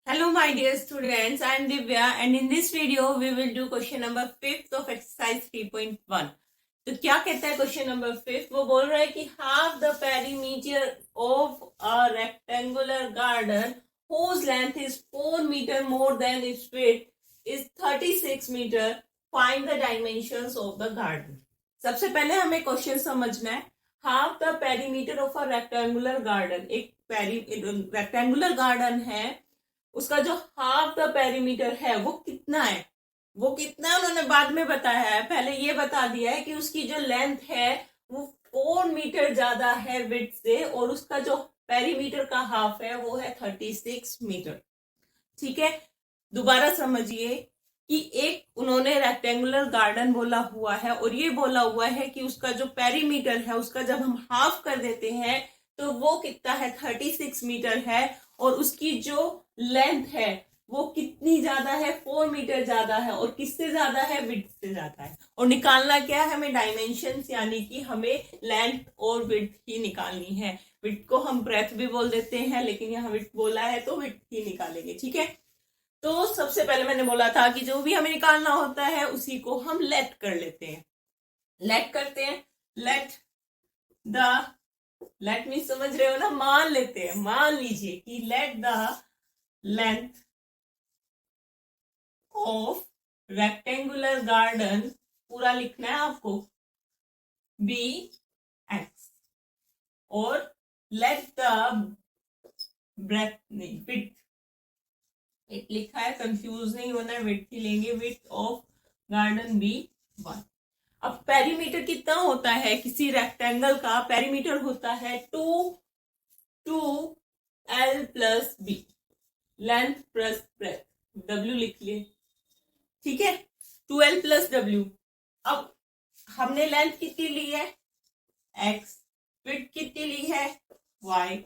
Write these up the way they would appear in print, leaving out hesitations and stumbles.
Hello my dear students, I am Divya and in this video we will do question number 5th of exercise 3.1. तो क्या कहता है question number 5? वो बोल रहा है कि half the perimeter of a rectangular garden whose length is 4 meter more than its width is 36 meter. Find the dimensions of the garden. सबसे पहले हमें क्वेश्चन समझना है. Half the perimeter of a rectangular garden. एक rectangular garden है, उसका जो half the perimeter है वो कितना है. वो कितना है उन्होंने बाद में बताया है. पहले ये बता दिया है कि उसकी जो लेंथ है वो 4 मीटर ज्यादा है विड्थ से, और उसका जो पेरीमीटर का हाफ है वो है 36 मीटर. ठीक है, दोबारा समझिए कि एक उन्होंने रेक्टेंगुलर गार्डन बोला हुआ है और ये बोला हुआ है कि उसका जो पेरीमीटर है उसका जब हम हाफ कर देते हैं तो वो कितना है, 36 मीटर है. और उसकी जो लेंथ है वो कितनी ज्यादा है, 4 मीटर ज्यादा है. और किससे ज्यादा है, विड्थ से ज्यादा है. और निकालना क्या है हमें, डायमेंशंस, यानी कि हमें लेंथ और विड्थ ही निकालनी है. विड्थ को हम ब्रेथ भी बोल देते हैं, लेकिन यहाँ विड्थ बोला है तो विड्थ ही निकालेंगे. ठीक है, तो सबसे पहले मैंने बोला था कि जो भी हमें निकालना होता है उसी को हम लेट कर लेते हैं. लेट करते हैं. लेट में समझ रहे हो ना, मान लेते हैं. मान लीजिए कि let the length of rectangular garden, पूरा लिखना है आपको, बी एक्स. और लेट द ब्रेथ, नहीं, विड्थ लिखा है, कंफ्यूज नहीं होना है, विड्थ ही लेंगे. Width of garden be 1. अब पेरीमीटर कितना होता है किसी रेक्टेंगल का? पेरीमीटर होता है 2L plus B, length plus breadth. W लिख लिए. ठीक है, 2L प्लस W. अब हमने लेंथ कितनी ली है, x. विड्थ कितनी ली है, y.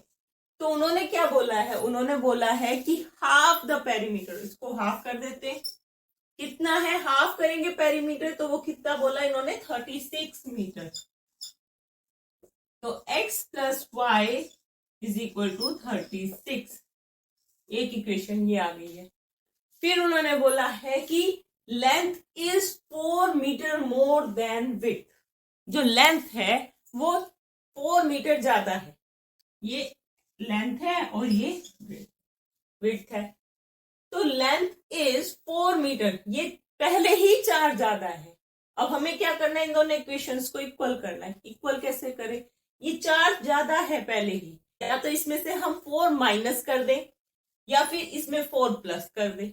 तो उन्होंने क्या बोला है, उन्होंने बोला है कि हाफ द पेरीमीटर. इसको हाफ कर देते हैं. कितना है, हाफ करेंगे पेरीमीटर तो वो कितना बोला इन्होंने, 36 मीटर. तो x plus y is equal to 36. एक इक्वेशन ये आ गई है. फिर उन्होंने बोला है कि length is 4 metre more than width. जो लेंथ है वो 4 मीटर ज्यादा है. ये लेंथ है और ये विड्थ है. तो लेंथ इज 4 मीटर. ये पहले ही 4 ज्यादा है. अब हमें क्या करना है, इन दोनों इक्वेशंस को इक्वल करना है. इक्वल कैसे करें, ये 4 ज्यादा है पहले ही. या तो इसमें से हम 4 माइनस कर दें या फिर इसमें 4 प्लस कर दें,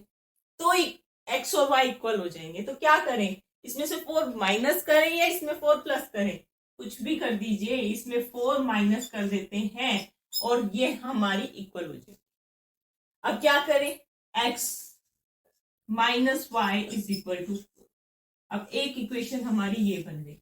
तो एक्स और वाई इक्वल हो जाएंगे. तो क्या करें, इसमें से 4 माइनस करें या इसमें 4 प्लस करें, कुछ भी कर दीजिए. इसमें 4 माइनस कर देते हैं और ये हमारी इक्वल हो जाएगी. अब क्या करें, x minus y is equal to 4. अब एक इक्वेशन हमारी ये बन गई.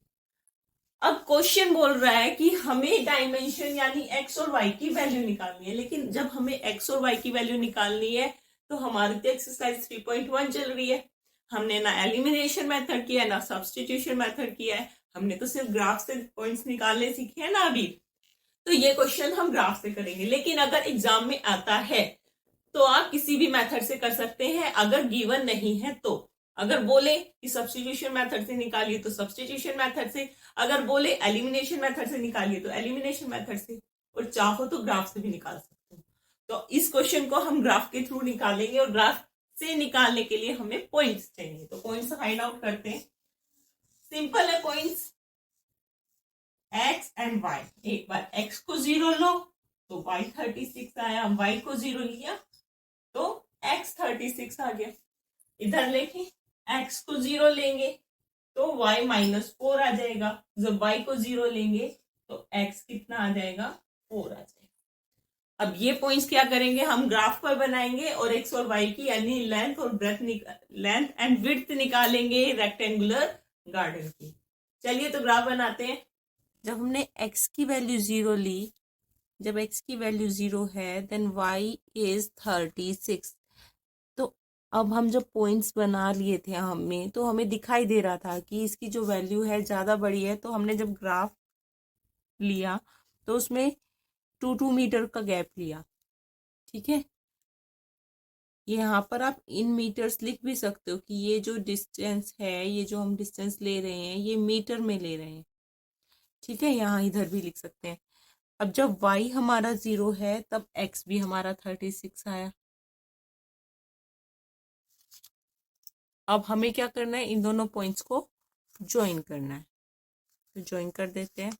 अब क्वेश्चन बोल रहा है कि हमें डायमेंशन यानी x और y की वैल्यू निकालनी है. लेकिन जब हमें x और y की वैल्यू निकालनी है तो हमारी तो एक्सरसाइज 3.1 चल रही है. हमने ना एलिमिनेशन मेथड किया है ना सब्स्टिट्यूशन मेथड किया है. हमने तो सिर्फ ग्राफ से पॉइंट्स निकालने सीखे हैं ना अभी. तो ये क्वेश्चन हम ग्राफ से करेंगे. लेकिन अगर एग्जाम में आता है तो आप किसी भी मेथड से कर सकते हैं अगर गिवन नहीं है तो. अगर बोले कि सब्स्टिट्यूशन मेथड से निकालिए तो सब्स्टिट्यूशन मेथड से, अगर बोले एलिमिनेशन मेथड से निकालिए तो एलिमिनेशन मेथड से, और चाहो तो ग्राफ से भी निकाल सकते हो. तो इस क्वेश्चन को हम ग्राफ के थ्रू निकालेंगे और ग्राफ से निकालने के लिए हमें पॉइंट्स चाहिए. तो पॉइंट्स फाइंड आउट करते हैं. सिंपल है, पॉइंट्स x एंड y. एक बार x को 0 लो तो y 36 आया, y को 0 लिया तो x 36 आ गया. इधर लेके x को 0 लेंगे तो y माइनस 4 आ जाएगा. जब y को 0 लेंगे तो x कितना आ जाएगा, 4 आ जाएगा. अब ये पॉइंट्स क्या करेंगे, हम ग्राफ पर बनाएंगे और x और y की यानी लेंथ और ब्रेथ, लेंथ एंड विड्थ निकालेंगे रेक्टेंगुलर गार्डन की. चलिए तो ग्राफ बनाते हैं. जब हमने x की वैल्यू 0 ली, जब x की वैल्यू 0 है देन y इज 36. तो अब हम जब पॉइंट्स बना लिए थे हमें, तो हमें दिखाई दे रहा था कि इसकी जो वैल्यू है ज़्यादा बड़ी है. तो हमने जब ग्राफ लिया तो उसमें 2 मीटर का गैप लिया. ठीक है, ये यहाँ पर आप इन मीटर्स लिख भी सकते हो कि ये जो डिस्टेंस है, ये जो हम डिस्टेंस ले रहे हैं ये मीटर में ले रहे हैं। ठीक है, यहाँ इधर भी लिख सकते हैं। अब जब y हमारा 0 है तब x भी हमारा 36 आया। अब हमें क्या करना है, इन दोनों पॉइंट्स को ज्वाइन करना है, तो ज्वाइन कर देते हैं।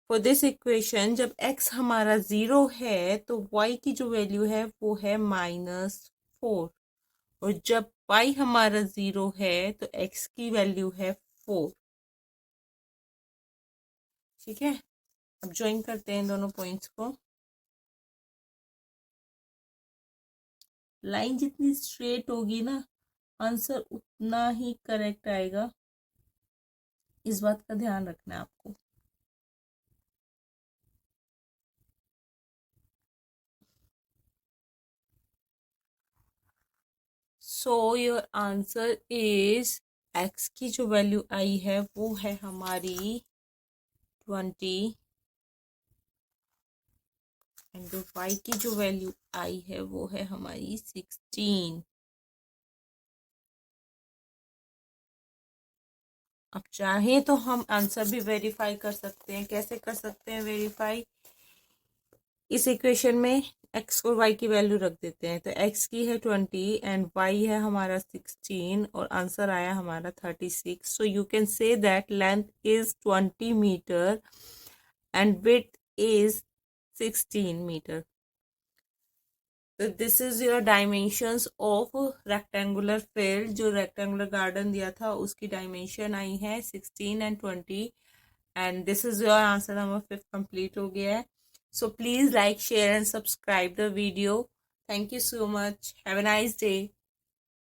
फॉर दिस इक्वेशन जब x हमारा 0 है तो y की जो वैल्यू है वो है -4, और जब y हमारा 0 है तो x की वैल्यू है 4। ठीक है, अब ज्वाइन करते हैं दोनों पॉइंट्स को। लाइन जितनी स्ट्रेट होगी ना, आंसर उतना ही करेक्ट आएगा, इस बात का ध्यान रखना है आपको। So your answer is, x की जो वैल्यू आई है वो है हमारी 20, एंड y की जो वैल्यू आई है वो है हमारी 16। अब चाहे तो हम आंसर भी वेरीफाई कर सकते हैं। कैसे कर सकते हैं वेरीफाई, इस इक्वेशन में x और y की वैल्यू रख देते हैं। तो x की है 20 एंड y है हमारा 16, और आंसर आया हमारा 36। So you can say that length is 20 metre and width is 16 metre. तो this is your dimensions of rectangular field. जो रेक्टेंगुलर गार्डन दिया था उसकी डायमेंशन आई है 16 and 20, and this is your answer. Number 5 complete हो गया है। So please like, share and subscribe the video. Thank you so much. Have a nice day.